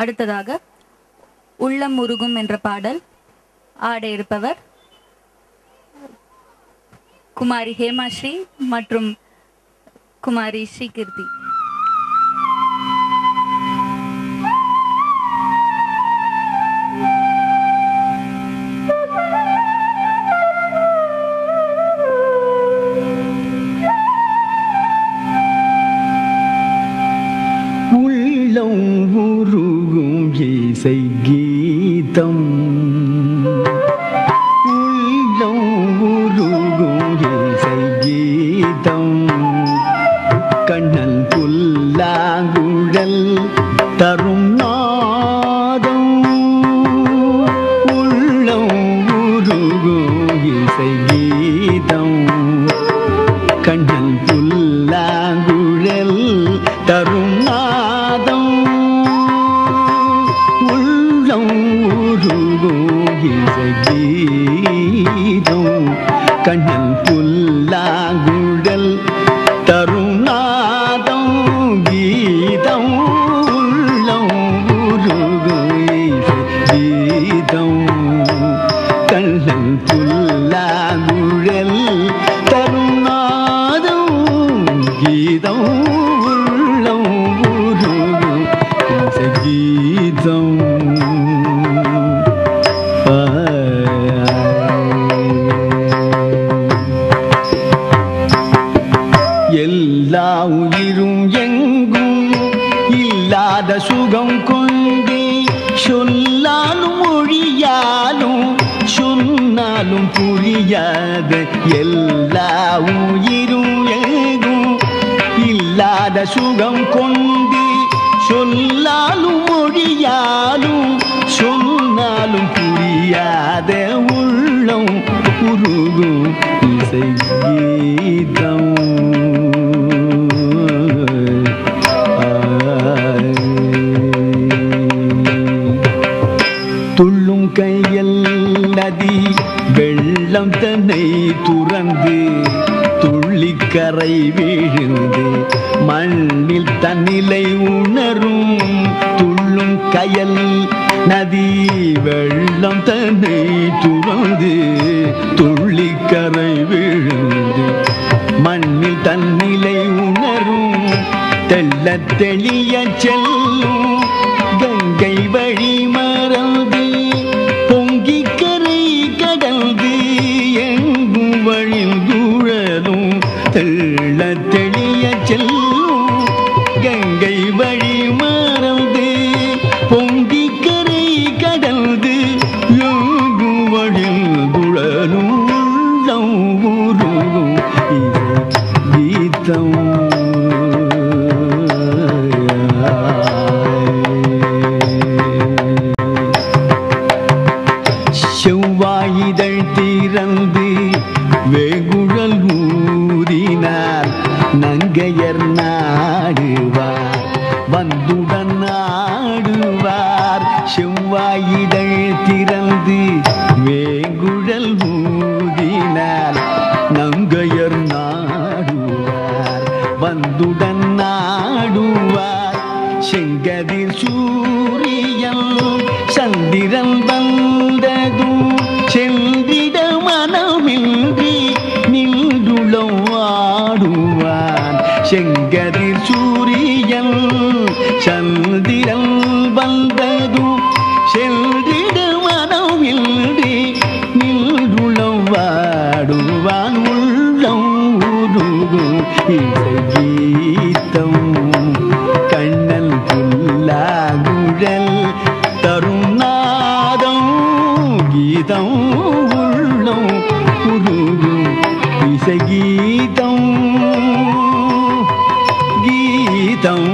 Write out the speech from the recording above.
அடுத்ததாக உள்ளம் உருகும் என்ற பாடல் ஆட இருப்பவர் குமாரி ஹேமாஸ்ரீ மற்றும் குமாரி ஸ்ரீகீர்த்தி. உள்ளம் உருகும் இசை கீதம், உள்ளம் உருகும் இசை கீதம், கண்ணன் புல்லாங்குழல் தரும் நாதம். உள்ளம் உருகும் இசை கீதம், கண்ணன் புல்லாங்குழல் தரும் நாதம். உள்ளம் உருகும் இசை கீதம், கண்ணன் புல்லாங்குழல் தரும் நாதம். கீதம் உள்ளம் உருகும் இசை கீதம், கண்ணன் புல்லாங்குழல் தரும் நாதம். கீதம் உள்ளம் உருகும் இசை கீதம். எல்லா உயிரும் எங்கும் இல்லாத சுகம் கொண்டே, சொல்லாலும் மொழியாலும் சொன்னாலும் புரியாத. எல்லா உயிரும் எங்கும் இல்லாத சுகம் கொண்டே, சொல்லாலும் மொழியாலும் சொன்னாலும் புரியாத. உள்ளம் உருகும் இசை கீதம். துள்ளும் கையில் நதி வெள்ளம் தன்னை துறந்து, துள்ளிக்கரை வீழ்ந்து மண்ணில் தன்னிலை உணரும். துள்ளும் கயல் நதி வெள்ளம் தன்னை துறந்து, துள்ளிக்கரை வீழ்ந்து மண்ணில் தன்னிலை உணரும். தெள்ள தெளிய செல்லும் கங்கை வழி மறந்து, பொங்கி கரை கடந்து எங்கும் வழிந்துழலும். தெள்ள தெளிய செல்லும் கங்கை வழி மறந்து, பொங்கி கரை கடந்து எங்கும் வழிந்துழலும். உள்ளம் உருகும் இசை கீதம். செவ்வாயிதழ் திறந்து வேகுழல் ஊதினார், நங்கையர் நாடுவார் வந்துடன் நாடுவார். செவ்வாயிதழ் திறந்து வேகுழல் ஊதினார், நங்கையர் நாடுவார் வந்துடன் நாடுவார். செங்கதிர் சூரியன் சந்திரன் வந்ததும், சென்றிட மனமின்றி நின்றுளம் ஆடுவான். செங்கதிர் சூரியன் சந்திரன் வந்ததும், சென்றிட மனமின்றி நின்றுளம் ஆடுவான். உள்ளம் உருகும் இசை கீதம், கண்ணன் புல்லாங்குழல் தரும் நாதம். கீதம் உள்ளம் உருகும் இசை கீதம். கீதம்